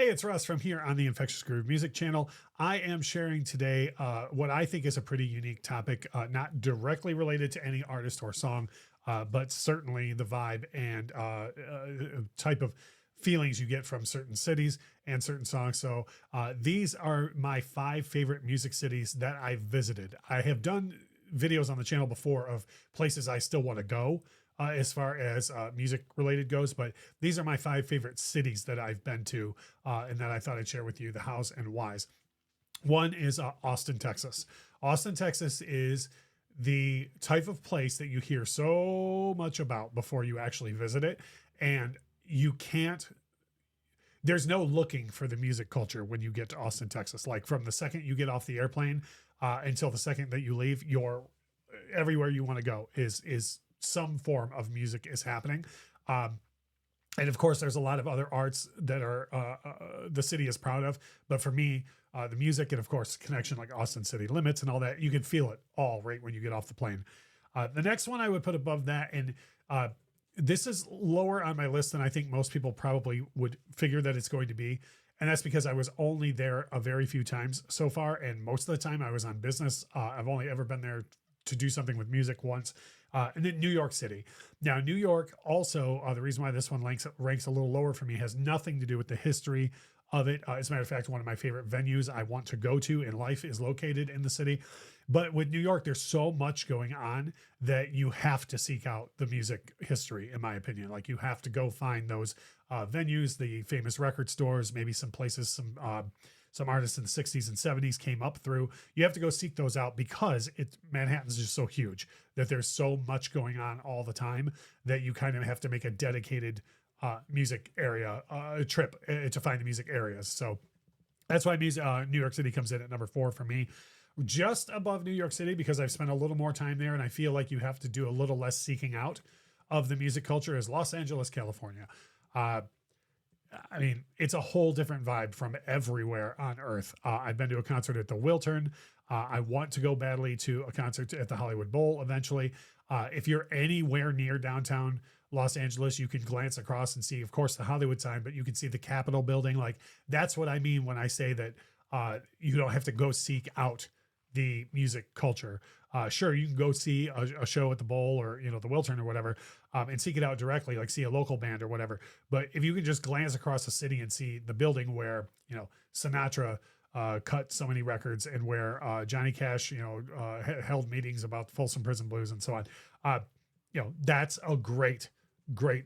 Hey, it's Russ from here on the Infectious Groove Music channel. I am sharing today what I think is a pretty unique topic, not directly related to any artist or song, but certainly the vibe and type of feelings you get from certain cities and certain songs. So these are my 5 favorite music cities that I've visited. I have done videos on the channel before of places I still want to go as far as music related goes, but these are my 5 favorite cities that I've been to and that I thought I'd share with you the hows and whys. One is Austin, Texas. Austin, Texas is the type of place that you hear so much about before you actually visit it. And you can't, there's no looking for the music culture when you get to Austin, Texas. Like from the second you get off the airplane until the second that you leave, you're everywhere you want to go is some form of music is happening. And of course, there's a lot of other arts that are the city is proud of. But for me, the music and of course, connection like Austin City Limits and all that, you can feel it all right when you get off the plane. The next one I would put above that, and this is lower on my list than I think most people probably would figure that it's going to be. And that's because I was only there a very few times so far. And most of the time I was on business. I've only ever been there to do something with music once. And then New York City. Now, New York also, the reason why this one ranks a little lower for me has nothing to do with the history of it. As a matter of fact, one of my favorite venues I want to go to in life is located in the city. But with New York, there's so much going on that you have to seek out the music history, in my opinion. Like you have to go find those venues, the famous record stores, maybe some places, some artists in the 60s and 70s came up through. You have to go seek those out because Manhattan's just so huge that there's so much going on all the time that you kind of have to make a dedicated music area trip to find the music areas. So that's why New York City comes in at number 4 for me. Just above New York City because I've spent a little more time there and I feel like you have to do a little less seeking out of the music culture is Los Angeles, California. I mean, it's a whole different vibe from everywhere on earth. I've been to a concert at the Wiltern. I want to go badly to a concert at the Hollywood Bowl eventually. If you're anywhere near downtown Los Angeles, you can glance across and see, of course, the Hollywood sign, but you can see the Capitol building. Like that's what I mean when I say that you don't have to go seek out the music culture. Sure, you can go see a show at the Bowl or the Wiltern or whatever, and seek it out directly, like see a local band or whatever. But if you can just glance across the city and see the building where Sinatra cut so many records and where Johnny Cash held meetings about the Folsom Prison Blues and so on, that's a great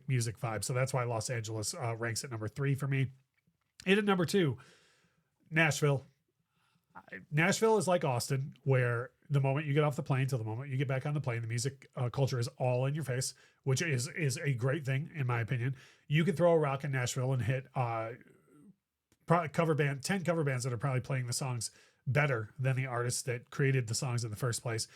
music vibe. So that's why Los Angeles ranks at number 3 for me. And at number 2, Nashville. Nashville is like Austin, where the moment you get off the plane till the moment you get back on the plane, the music culture is all in your face, which is a great thing, in my opinion. You can throw a rock in Nashville and hit 10 cover bands that are probably playing the songs better than the artists that created the songs in the first place.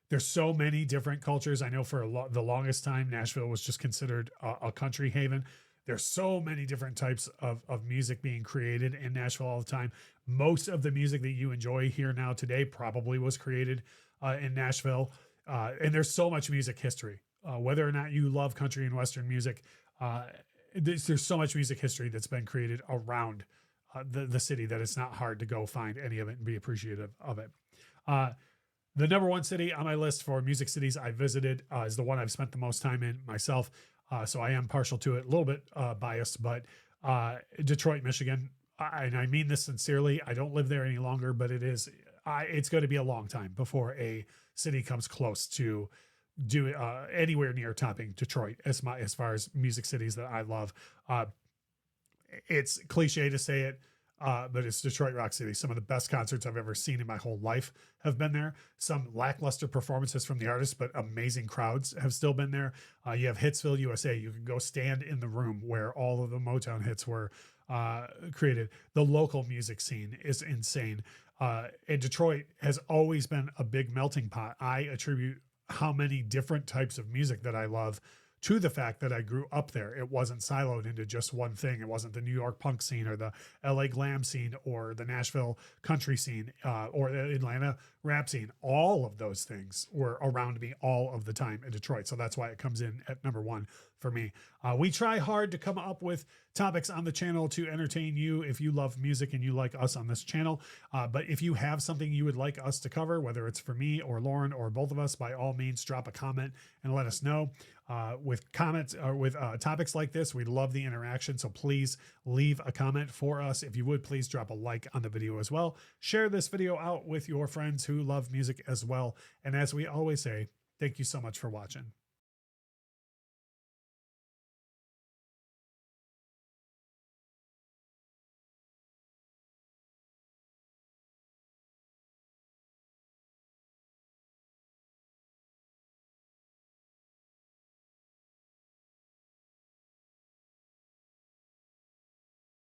There's so many different cultures. I know for the longest time, Nashville was just considered a country haven. There's so many different types of music being created in Nashville all the time. Most of the music that you enjoy here now today probably was created in Nashville. And there's so much music history. Whether or not you love country and Western music, there's so much music history that's been created around the city that it's not hard to go find any of it and be appreciative of it. The number 1 city on my list for music cities I visited is the one I've spent the most time in myself. So I am partial to it, a little bit biased, but Detroit, Michigan. And I mean this sincerely. I don't live there any longer, but it's going to be a long time before a city comes close to do anywhere near topping Detroit as far as music cities that I love. It's cliche to say it, but it's Detroit Rock City. Some of the best concerts I've ever seen in my whole life have been there. Some lackluster performances from the artists, but amazing crowds have still been there. You have Hitsville, USA. You can go stand in the room where all of the Motown hits were created. The local music scene is insane. And Detroit has always been a big melting pot. I attribute how many different types of music that I love to the fact that I grew up there. It wasn't siloed into just one thing. It wasn't the New York punk scene or the LA glam scene or the Nashville country scene or the Atlanta rap scene. All of those things were around me all of the time in Detroit. So that's why it comes in at number one for me. We try hard to come up with topics on the channel to entertain you if you love music and you like us on this channel. But if you have something you would like us to cover, whether it's for me or Lauren or both of us, by all means, drop a comment and let us know. With comments or with topics like this, we love the interaction. So please leave a comment for us. If you would, please drop a like on the video as well. Share this video out with your friends who love music as well. And as we always say, thank you so much for watching.